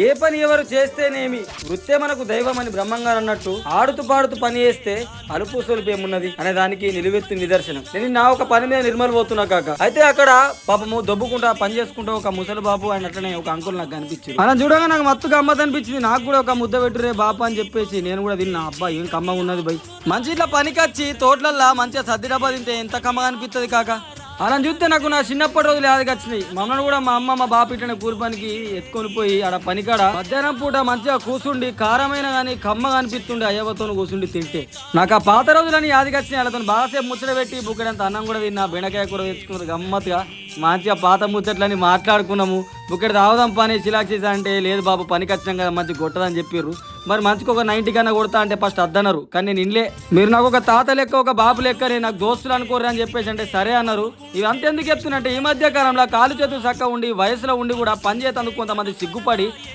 ఏ పని ఎవరు చేస్తేనేమి వృత్తే మనకు దైవం అని బ్రహ్మంగారు అన్నట్టు ఆడుతూ పాడుతూ పని చేస్తే అలుపు సొలుపు ఏమున్నది అనే దానికి నిలువెత్తు నిదర్శనం. నేను నా ఒక పని మీద నిర్మల్ పోతున్నా కాక, అయితే అక్కడ పాపము దొబ్బుకుంటా పని చేసుకుంటా ఒక ముసలి బాబు ఆయన అట్లనే ఒక అంకుల్ నాకు కనిపించింది. అలా చూడగా నాకు మత్తు గమ్మత్ అనిపించింది. నాకు కూడా ఒక ముద్ద పెట్టురే బాప అని చెప్పేసి నేను కూడా తిన్నా. అబ్బా ఏం కమ్మగా ఉన్నది బై. మంచి ఇట్లా పనికొచ్చి తోటలల్లా మంచిగా సద్ది డబ్బా తింటే ఎంత కమ్మగా అనిపిస్తుంది కాక. అలా చూస్తే నాకు నా చిన్నప్పటి రోజులు యాదకి వచ్చినాయి. మమ్మల్ని కూడా మా అమ్మ మా బాప ఇట్లనే కూలి పనికి ఎత్తుకొని పోయి ఆడ పనికాడ మధ్యాహ్నం పూట మంచిగా కూర్చుండి కారమైన కానీ కమ్మగా అనిపిస్తుండే అయ్యవతో కూర్చుండి తింటే నాకు ఆ పాత రోజులని యాదకి వచ్చినాయి. వాళ్ళతో బాగాసేపు ముచ్చట పెట్టి బుక్కడంత అన్నం కూడా తిన్నా, బెండకాయ కూర తెచ్చుకున్నారు గమ్మత్తుగా. మంచిగా పాత ముచ్చట్లని మాట్లాడుకున్నాము. బుక్కడ తాగుదాం పని చిలాక్సీ అంటే లేదు బాబు పనికి వచ్చినాం కదా మంచి కొట్టదని చెప్పారు. మరి మంచికి ఒక 90 కన్నా కొడతా అంటే ఫస్ట్ అద్దన్నారు. కానీ నేను ఇన్లే, మీరు నాకు ఒక తాత లెక్క ఒక బాబు లెక్క నాకు దోస్తులు అనుకోరు అని చెప్పేసి అంటే సరే అన్నారు. ఇవి అంతెందుకు చెప్తున్నట్టే ఈ మధ్య కాలంలో కాలు చేతులు చక్క ఉండి వయసులో ఉండి కూడా పని చేతందుకు కొంతమంది సిగ్గుపడి